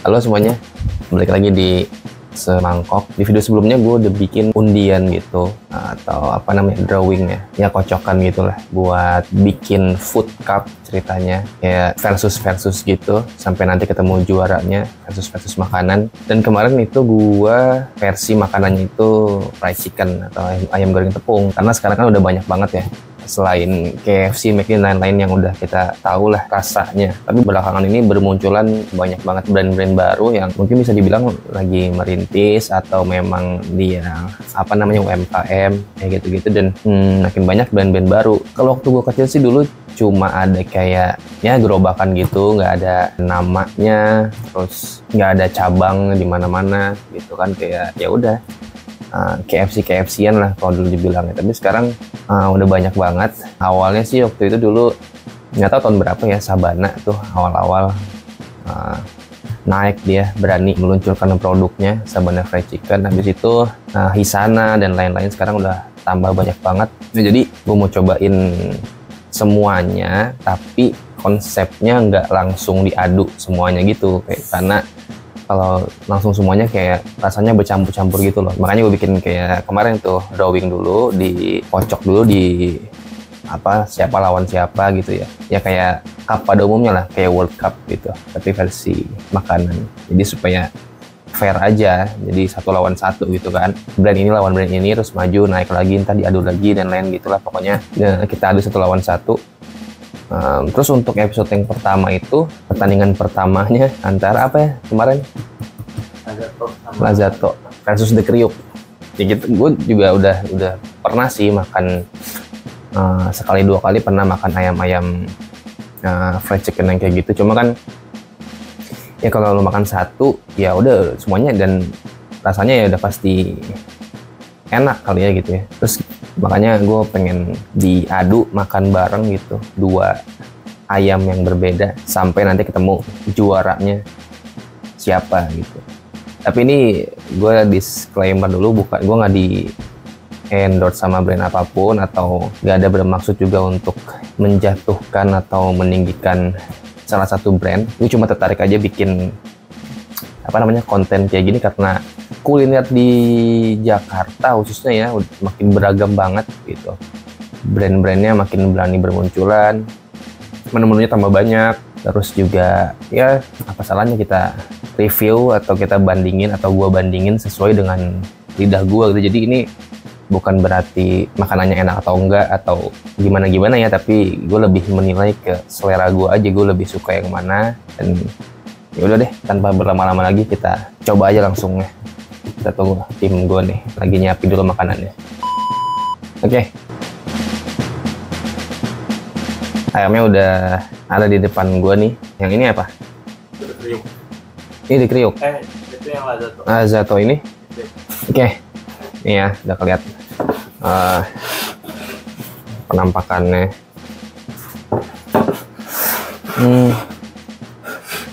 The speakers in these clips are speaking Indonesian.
Halo semuanya, balik lagi di Semangkok. Di video sebelumnya gue udah bikin undian gitu, atau apa namanya, drawing ya kocokan gitulah, buat bikin food cup ceritanya, kayak versus gitu, sampai nanti ketemu juaranya, versus makanan. Dan kemarin itu gue versi makanannya itu fried chicken atau ayam goreng tepung, karena sekarang kan udah banyak banget ya, selain KFC, McD, dan lain-lain yang udah kita tahu lah rasanya. Tapi belakangan ini bermunculan banyak banget brand-brand baru yang mungkin bisa dibilang lagi merintis atau memang dia apa namanya UMKM kayak gitu-gitu, dan makin banyak brand-brand baru. Kalau waktu gue kecil sih dulu cuma ada kayak ya gerobakan gitu, nggak ada namanya, terus nggak ada cabang di mana-mana gitu kan, kayak ya udah KFC-an lah kalau dulu dibilangnya. Tapi sekarang udah banyak banget. Awalnya sih waktu itu dulu nggak tahu tahun berapa ya, Sabana tuh awal-awal naik, dia berani meluncurkan produknya, Sabana Fried Chicken. Habis itu Hisana dan lain-lain, sekarang udah tambah banyak banget. Nah, jadi gue mau cobain semuanya, tapi konsepnya nggak langsung diaduk semuanya gitu, kayak karena kalau langsung semuanya kayak rasanya bercampur-campur gitu loh. Makanya gue bikin kayak kemarin tuh, drawing dulu, dikocok dulu di apa, siapa lawan siapa gitu ya. Ya kayak cup pada umumnya lah, kayak World Cup gitu, tapi versi makanan. Jadi supaya fair aja, jadi satu lawan satu gitu kan. Brand ini lawan brand ini, terus maju, naik lagi, ntar diadu lagi, dan lain gitulah. Pokoknya ya, kita adu satu lawan satu. Terus untuk episode yang pertama itu, pertandingan pertamanya antara apa ya kemarin? Lazzato versus The Kriuk. Ya gitu, gue juga udah pernah sih makan sekali dua kali, pernah makan ayam fried chicken yang kayak gitu. Cuma kan ya kalau lo makan satu ya udah semuanya, dan rasanya ya udah pasti enak kali ya gitu ya. Terus makanya gue pengen diadu makan bareng gitu, dua ayam yang berbeda, sampai nanti ketemu juaranya siapa gitu. Tapi ini gue disclaimer dulu, bukan, gue nggak di endorse sama brand apapun, atau nggak ada bermaksud juga untuk menjatuhkan atau meninggikan salah satu brand. Gue cuma tertarik aja bikin apa namanya, konten kayak gini, karena kuliner di Jakarta khususnya ya makin beragam banget gitu. Brand-brandnya makin berani bermunculan, menu-menunya tambah banyak. Terus juga ya apa salahnya kita review atau kita bandingin, atau gua bandingin sesuai dengan lidah gua gitu. Jadi ini bukan berarti makanannya enak atau enggak atau gimana-gimana ya, tapi gue lebih menilai ke selera gua aja, gue lebih suka yang mana. Dan ya udah deh, tanpa berlama-lama lagi kita coba aja langsung ya. Kita tunggu tim gue nih lagi nyiapin dulu makanannya. Oke. Ayamnya udah ada di depan gue nih. Yang ini apa? Kriuk. Ini di kriuk. Itu yang Lazzato. Lazzato ini. Oke. Ini ya, udah kelihatan penampakannya.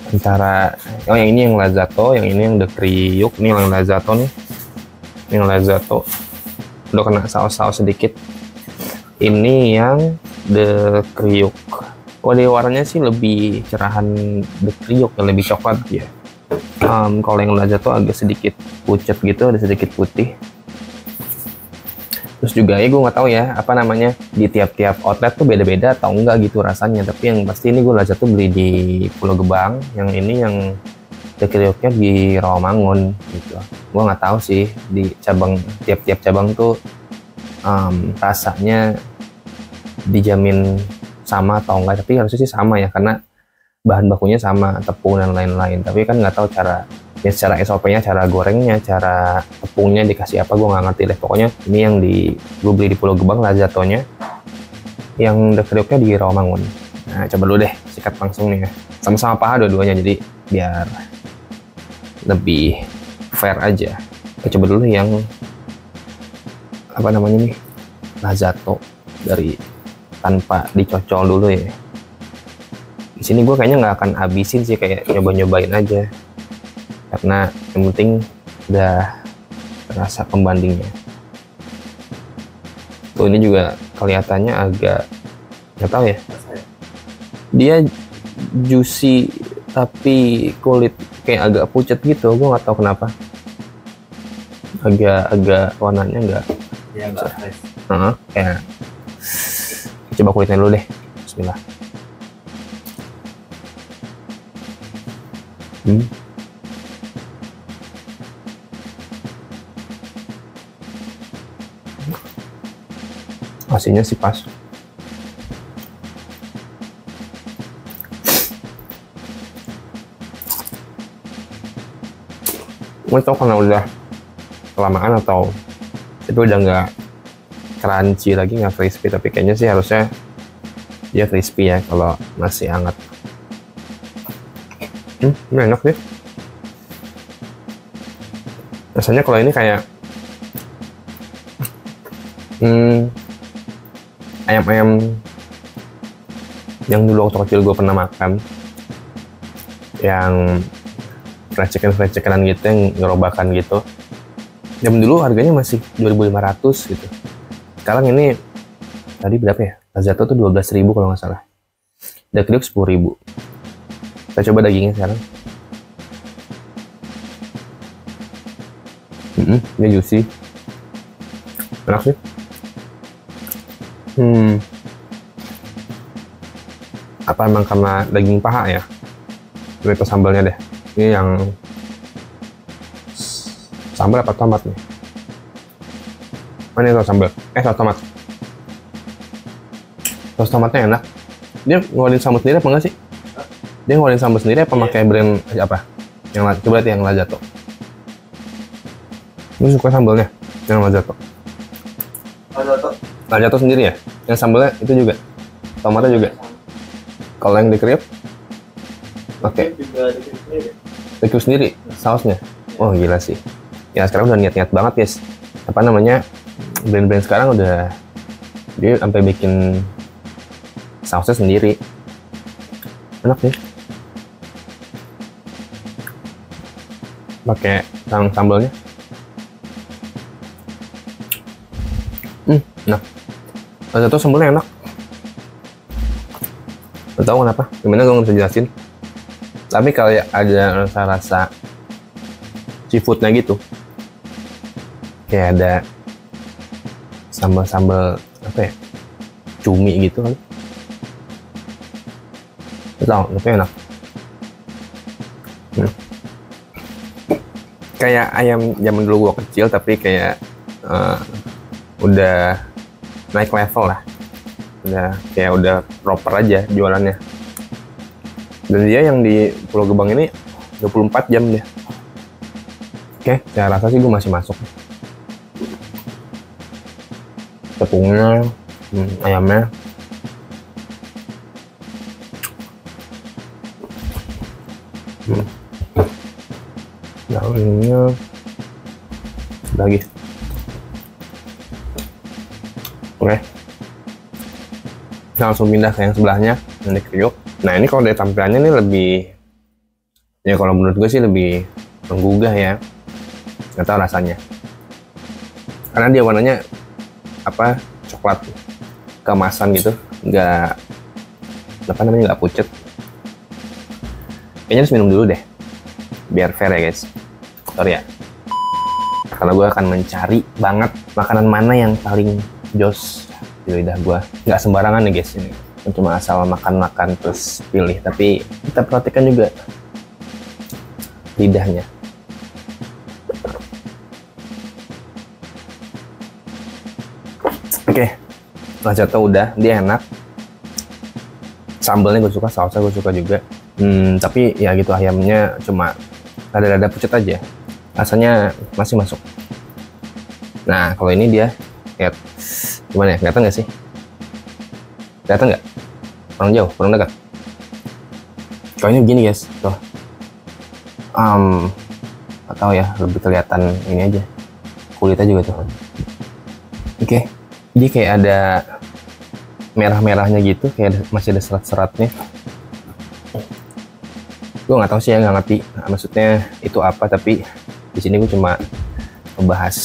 Antara yang ini yang Lazzato, yang ini yang The Kriuk. Ini yang Lazzato nih, ini yang Lazzato udah kena saus-saus sedikit. Ini yang The Kriuk. Kode warnanya sih lebih cerahan The Kriuk, yang lebih coklat ya. Kalau yang Lazzato agak sedikit pucat gitu, ada sedikit putih. Terus juga ya gue nggak tahu ya apa namanya, di tiap-tiap outlet tuh beda-beda atau enggak gitu rasanya. Tapi yang pasti ini gue Lazzato beli di Pulau Gebang, yang ini yang The Kriuknya di Rawamangun gitu. Gue nggak tahu sih di cabang, tiap-tiap cabang tuh rasanya dijamin sama atau enggak, tapi harusnya sih sama ya, karena bahan bakunya sama, tepung dan lain-lain. Tapi kan nggak tahu cara ya, secara SOP-nya, cara gorengnya, cara tepungnya dikasih apa, gue nggak ngerti deh. Pokoknya ini yang gue beli di Pulau Gebang, Lazzatonya, yang The Kriuknya di Rawamangun. Nah coba dulu deh, sikat langsung nih ya, sama-sama paha dua-duanya, jadi biar lebih fair aja. Kita coba dulu yang apa namanya nih, Lazzato, dari tanpa dicocol dulu ya. Di sini gue kayaknya nggak akan habisin sih, kayak nyoba-nyobain aja, karena yang penting udah rasa pembandingnya. Tuh ini juga kelihatannya agak nggak tahu ya, dia juicy tapi kayak agak pucat gitu, gue nggak tahu kenapa. Agak warnanya nggak. Ya nggak fresh. Kayak coba kulitnya dulu deh. Bismillah. Hasilnya sih pas. Gue tau karena udah kelamaan atau itu udah nggak crunchy lagi, nggak crispy, tapi kayaknya sih harusnya dia crispy ya kalau masih hangat. Ini enak deh. Rasanya kalau ini kayak ayam-ayam yang dulu waktu kecil gue pernah makan, yang fried chickenan gitu, yang ngerobakan gitu. Jam dulu harganya masih 2.500 gitu. Sekarang ini tadi berapa ya? Lazzato tuh 12.000 kalau nggak salah. Udah kriuk 10.000. Kita coba dagingnya sekarang. Ini juicy. Enak sih. Apa emang karena daging paha ya? Itu sambalnya deh. Ini yang sambal apa tomat nih? Mana itu sambal? Saus tomat. Saus tomatnya enak. Dia ngeluarin sambal sendiri apa enggak sih? Dia ngeluarin sambal sendiri apa pakai brand apa? Yang coba lihat yang Lazzato. Lu suka sambalnya? Yang Lazzato. Lazzato sendiri ya? Yang sambalnya itu juga? Tomatnya juga? Kalau yang di kriuk? Oke. Kriuk sendiri sausnya? Oh gila sih. Ya sekarang udah niat-niat banget guys. Apa namanya, brand-brand sekarang udah dia sampai bikin sausnya sendiri. Enak sih. Pakai sambalnya. Enak. Lazzato sambalnya enak. Gak tau kenapa. Gimana gue nggak bisa jelasin. Tapi kalau ada rasa seafoodnya gitu, kayak ada sambal-sambal apa ya, cumi gitu kan. Tau, tapi enak. Kayak ayam zaman dulu gua kecil, tapi kayak udah naik level lah. Udah proper aja jualannya. Dan dia yang di Pulau Gebang ini 24 jam dia. Oke, saya rasa sih gue masih masuk. Tepungnya, ayamnya. Daunnya lagi. Oke. Kita langsung pindah ke yang sebelahnya, yang di kriuk. Nah ini kalau dari tampilannya ini lebih, ya kalau menurut gue sih lebih menggugah ya. Nggak tahu rasanya. Karena dia warnanya apa, coklat keemasan gitu, nggak apa namanya, nggak pucet. Kayaknya harus minum dulu deh, biar fair ya guys. Sorry ya. Kalau gue akan mencari banget makanan mana yang paling jos di lidah gue. Nggak sembarangan nih guys ini. Cuma asal makan-makan terus pilih, tapi kita perhatikan juga lidahnya. Oke, Lazzato udah, dia enak. Sambalnya gue suka, sausnya gue suka juga. Tapi ya gitu, ayamnya cuma rada-rada pucat aja. Rasanya masih masuk. Nah, kalau ini dia lihat gimana ya? Kelihatan nggak sih? Kelihatan nggak? Kurang jauh, kurang dekat. Kalau ini begini guys, tuh. Nggak tahu ya, lebih kelihatan ini aja. Kulitnya juga tuh. Oke. Dia kayak ada merah-merahnya gitu, kayak masih ada serat-seratnya. Gue nggak tahu sih ya, nggak ngerti maksudnya itu apa, tapi di sini gue cuma membahas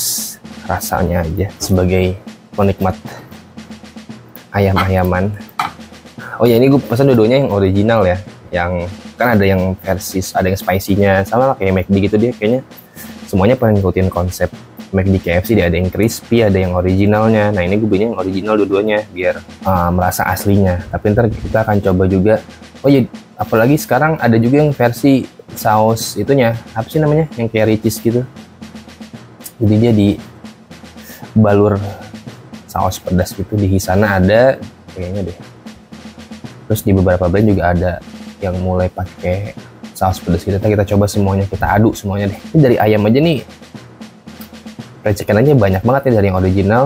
rasanya aja sebagai penikmat ayam-ayaman. Oh ya, ini gue pesan dua-duanya yang original ya, yang kan ada yang versi ada yang spicy-nya sama lah kayak McD gitu, dia kayaknya semuanya pernah ngikutin konsep McD KFC, dia ada yang crispy, ada yang originalnya. Nah ini gue belinya yang original dua-duanya biar merasa aslinya. Tapi ntar kita akan coba juga. Oh iya, apalagi sekarang ada juga yang versi saus itunya, apa sih namanya, yang kayak ricis gitu. Jadi dia di balur saus pedas gitu, di sana ada kayaknya deh. Terus di beberapa brand juga ada yang mulai pakai saus pedas gitu. Kita coba semuanya, kita aduk semuanya deh. Ini dari ayam aja nih, fried chicken aja banyak banget nih, dari yang original,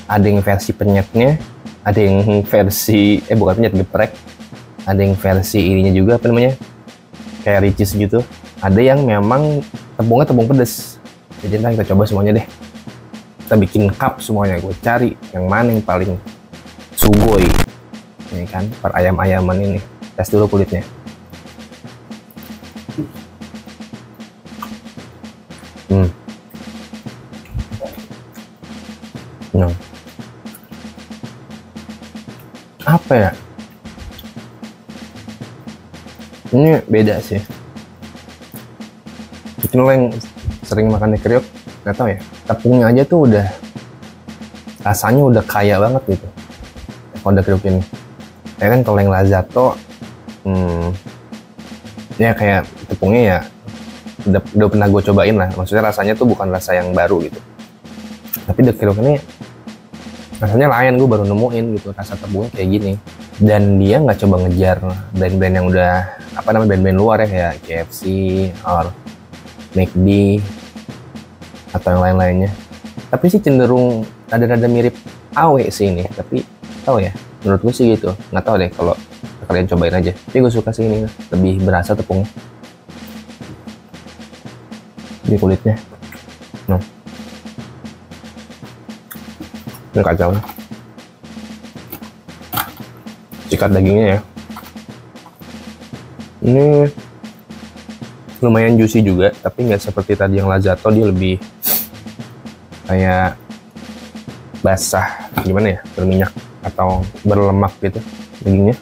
ada yang versi penyetnya, ada yang versi bukan penyet, geprek, ada yang versi ininya juga apa namanya kayak ricis gitu, ada yang memang tepungnya tepung pedas. Jadi nanti kita coba semuanya deh, kita bikin cup semuanya, gue cari yang mana yang paling sugoi ini kan per ayam-ayaman ini. Tes dulu kulitnya. Nah, apa ya, ini beda sih. Mungkin lo yang sering makan di kriuk nggak tahu ya, tepungnya aja tuh udah rasanya udah kaya banget gitu kalau udah kriuk ini. Ya kan kalau yang Lazzato ya kayak tepungnya ya udah pernah gue cobain lah, maksudnya rasanya tuh bukan rasa yang baru gitu. Tapi The Kriuk ini rasanya lain, gue baru nemuin gitu rasa tepungnya kayak gini. Dan dia nggak coba ngejar brand-brand yang udah apa namanya, brand-brand luar ya kayak KFC or McD atau yang lain-lainnya. Tapi sih cenderung rada-rada mirip AW sih ini, tapi tahu ya, menurut gue sih gitu. Nggak tahu deh kalau kalian cobain aja. Tapi gue suka sih ini, lebih berasa tepungnya di kulitnya. Nah, ini kacau nih. Sikat dagingnya ya. Ini lumayan juicy juga, tapi nggak seperti tadi yang Lazzato, dia lebih kayak basah, gimana ya, berminyak atau berlemak gitu dagingnya.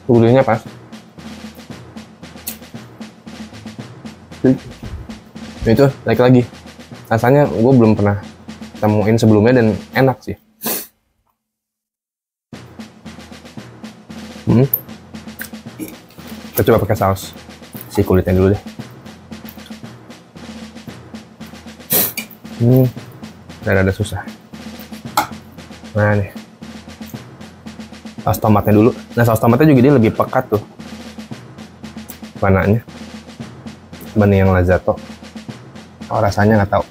Gurihnya pas. Itu naik lagi. Rasanya gue belum pernah temuin sebelumnya dan enak sih. Kita coba pakai saus si kulitnya dulu deh. Ada susah. Nah nih, saus tomatnya dulu. Nah saus tomatnya juga dia lebih pekat tuh warnanya dibanding yang Lazzato. Oh rasanya nggak tahu.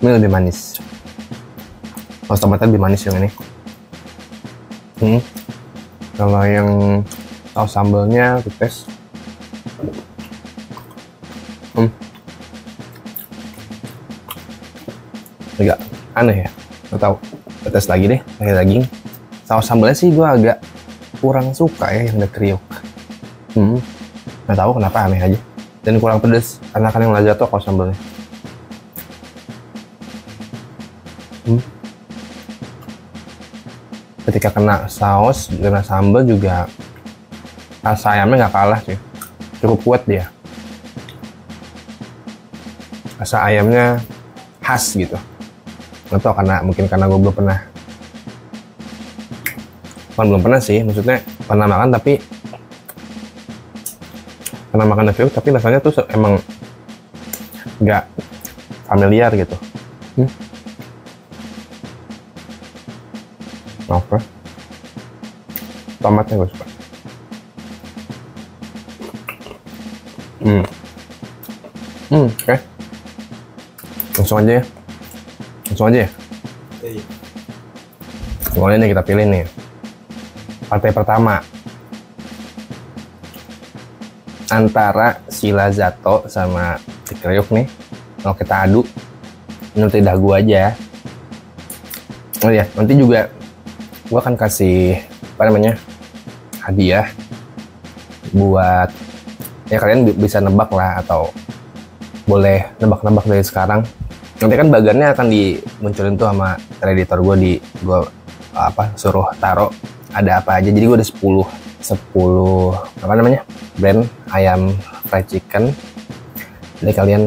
Ini lebih manis. Saus tomatnya lebih manis yang ini. Kalau yang saus sambalnya kita tes. Agak aneh ya, nggak tahu. Kita tes lagi deh, pakai daging. Saus sambalnya sih gue agak kurang suka ya yang The Kriuk. Nggak tahu kenapa, aneh aja. Dan kurang pedes karena kan yang Lazzato kalau sambalnya. Ketika kena saus, kena sambal juga rasa ayamnya nggak kalah sih, cukup kuat dia. Rasa ayamnya khas gitu. Nggak tahu mungkin karena gue belum pernah. Bukan belum pernah sih, maksudnya pernah makan tapi pernah makan The Kriuk tapi rasanya tuh emang nggak familiar gitu. Oke. Tomatnya gue suka. Oke. Langsung aja ya. Pokoknya nih kita pilih nih. Partai pertama antara si Lazzato sama The Kriuk nih. Kalau kita aduk nanti dagu aja. Oh ya, nanti juga gua akan kasih apa namanya hadiah buat ya kalian bisa nebak lah atau boleh nebak-nebak dari sekarang. Nanti kan bagannya akan dimunculin tuh sama editor gue suruh taruh ada apa aja. Jadi gue ada 10 apa namanya brand ayam fried chicken. Jadi kalian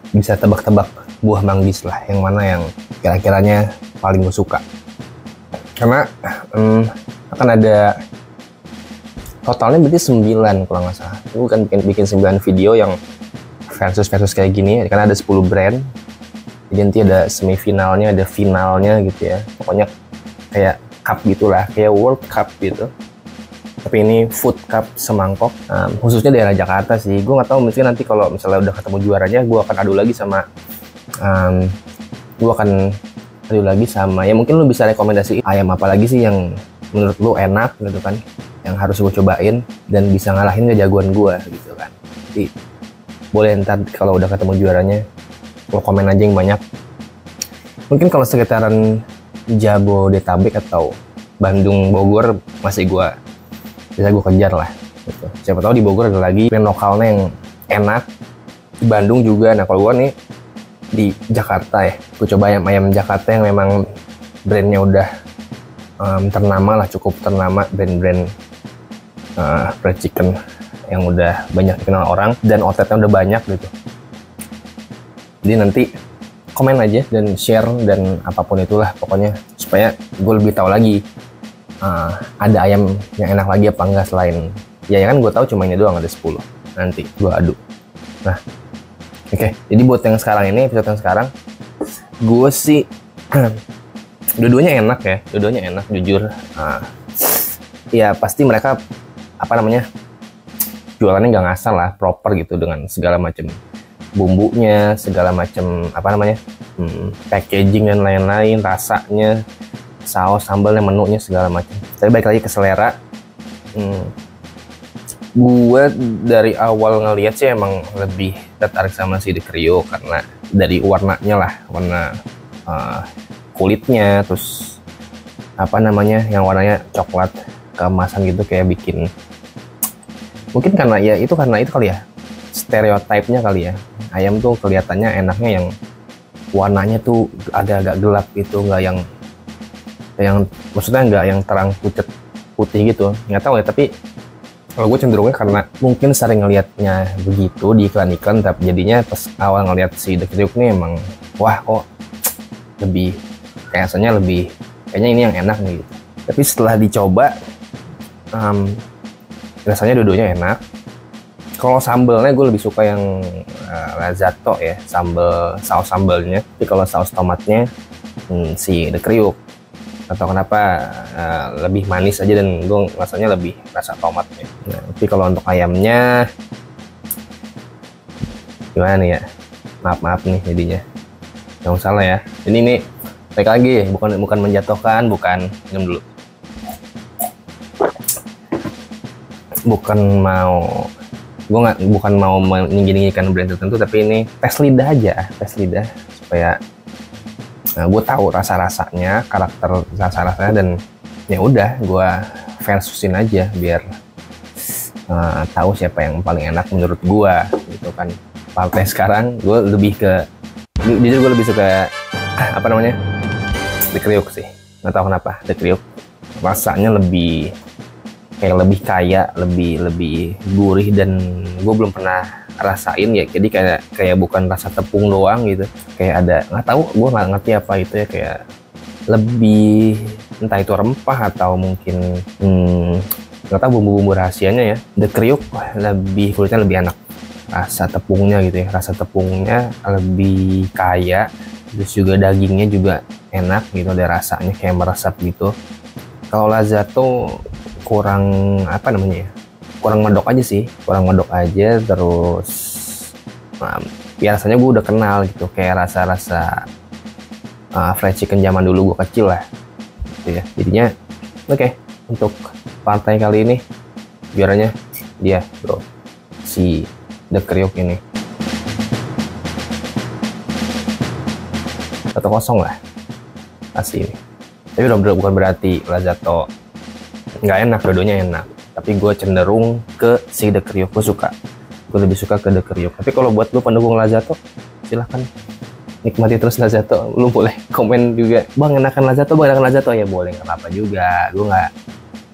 bisa tebak-tebak buah manggis lah, yang mana yang kira-kiranya paling gue suka. Karena akan ada totalnya berarti 9 kalau nggak salah. Gue kan bikin 9 video yang versus kayak gini, karena ada 10 brand. Jadi nanti ada semifinalnya, ada finalnya gitu ya. Pokoknya kayak cup gitulah, kayak World Cup gitu. Tapi ini food cup semangkok, khususnya daerah Jakarta sih. Gue nggak tahu, mungkin nanti kalau misalnya udah ketemu juaranya, gue akan adu lagi sama ya mungkin lu bisa rekomendasi ayam apa lagi sih yang menurut lu enak gitu kan, yang harus gue cobain dan bisa ngalahin kejagoan gue gitu kan. Jadi boleh ntar kalau udah ketemu juaranya lo komen aja yang banyak. Mungkin kalau sekitaran Jabodetabek atau Bandung, Bogor masih bisa gue kejar lah gitu. Siapa tahu di Bogor ada lagi brand lokalnya yang enak. Di Bandung juga. Nah kalau gue nih di Jakarta ya, gue coba ayam Jakarta yang memang brandnya udah ternama lah, cukup ternama, brand-brand fried chicken yang udah banyak dikenal orang dan outletnya udah banyak gitu. Jadi nanti komen aja dan share dan apapun itulah pokoknya, supaya gue lebih tahu lagi ada ayam yang enak lagi apa enggak selain ya kan gue tahu cuma ini doang, ada 10. Nanti gue adu. Nah oke, jadi buat yang sekarang ini, episode yang sekarang, gue sih dua-duanya enak jujur. Ya pasti mereka apa namanya jualannya nggak ngasal lah, proper gitu dengan segala macam bumbunya, segala macam apa namanya packaging dan lain-lain, rasanya, saus, sambalnya, menunya segala macam. Tapi balik lagi ke selera. Gue dari awal ngeliat sih emang lebih tertarik sama si The Crew karena dari warnanya lah, warna kulitnya, terus apa namanya yang warnanya coklat keemasan gitu, kayak bikin mungkin karena itu kali ya, stereotipnya kali ya, ayam tuh kelihatannya enaknya yang warnanya tuh ada agak gelap gitu, nggak yang maksudnya nggak yang terang putih gitu, nggak tahu ya. Tapi kalau gue cenderungnya karena mungkin sering ngelihatnya begitu di iklan-iklan, tapi jadinya pas awal ngelihat si The Crew ini emang wah kok lebih kayaknya ini yang enak nih gitu. Tapi setelah dicoba rasanya dua-duanya enak. Kalau sambelnya gue lebih suka yang Lazzato ya, saus sambalnya. Tapi kalau saus tomatnya si The Crew atau kenapa lebih manis aja dan gue rasanya lebih rasa tomatnya. Nah, tapi kalau untuk ayamnya gimana nih ya, maaf nih jadinya, jangan salah ya. Ini nih baik lagi, bukan menjatuhkan, minum dulu, bukan mau meninggi-ninggikan brand tertentu, tapi ini tes lidah supaya gue tahu rasa-rasanya, karakter rasa-rasanya, dan ya udah gue versusin aja biar tahu siapa yang paling enak menurut gue gitu kan. Partai sekarang gue lebih suka apa namanya The Crew sih, nggak tahu kenapa. The Crew rasanya lebih kaya, lebih gurih, dan gue belum pernah rasain ya, jadi kayak bukan rasa tepung doang gitu, kayak ada, nggak tahu, gue nggak ngerti apa itu ya, kayak lebih entah itu rempah atau mungkin nggak tahu bumbu-bumbu rahasianya ya. The Crew kulitnya lebih enak, rasa tepungnya gitu ya, rasa tepungnya lebih kaya, terus juga dagingnya juga enak gitu, ada rasanya kayak meresap gitu. Kalau Lazzato kurang apa namanya ya, kurang medok aja, terus ya rasanya gue udah kenal gitu, kayak rasa fried chicken zaman dulu gue kecil lah gitu ya. Jadinya oke, untuk partai kali ini juaranya dia bro, si The Crew ini 1-0 lah pasti ini. Tapi bukan berarti Lazzato nggak enak, dua-duanya enak, tapi gue cenderung ke si The Crew. Gue suka gue lebih suka ke The Kryuk. Tapi kalau buat lu pendukung Lazato, silahkan nikmati terus Lazato. Lu boleh komen juga, bang enakan Lazato, ya boleh, nggak apa juga. Gue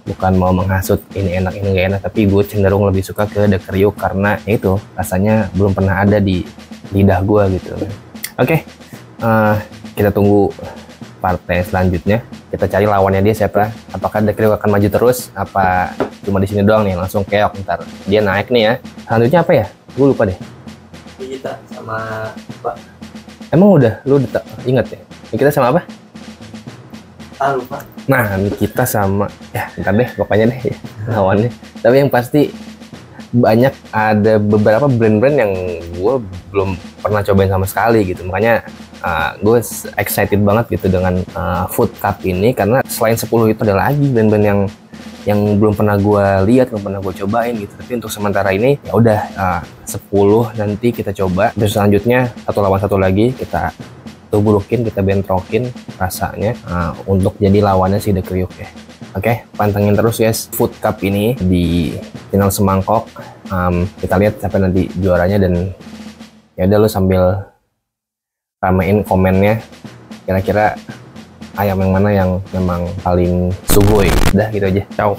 bukan mau menghasut ini enak ini nggak enak, tapi gue cenderung lebih suka ke The Kryuk karena itu rasanya belum pernah ada di lidah gue gitu. Oke, kita tunggu partai selanjutnya. Kita cari lawannya dia siapa. Apakah The Kryuk akan maju terus? Apa cuma di sini doang nih langsung keok ntar dia naik nih ya. Selanjutnya apa ya? Gue lupa deh. Kita sama Pak. Emang udah lu ingat ya? Kita sama apa? Lupa. Nah, kita sama ya ntar deh pokoknya deh ya, lawannya. Tapi yang pasti banyak ada beberapa brand-brand yang gue belum pernah cobain sama sekali gitu. Makanya gue excited banget gitu dengan Food Cup ini karena selain 10 itu ada lagi brand-brand yang belum pernah gue lihat, belum pernah gue cobain gitu. Tapi untuk sementara ini ya udah 10 nanti kita coba. Terus selanjutnya satu lawan satu lagi kita tubrukin, kita bentrokin rasanya untuk jadi lawannya si The Kryuk ya. Oke, pantengin terus guys Food Cup ini di channel Semangkok. Kita lihat siapa nanti juaranya dan ya udah lu sambil ramein komennya kira-kira ayam yang mana yang memang paling sugoi. Udah gitu aja. Ciao.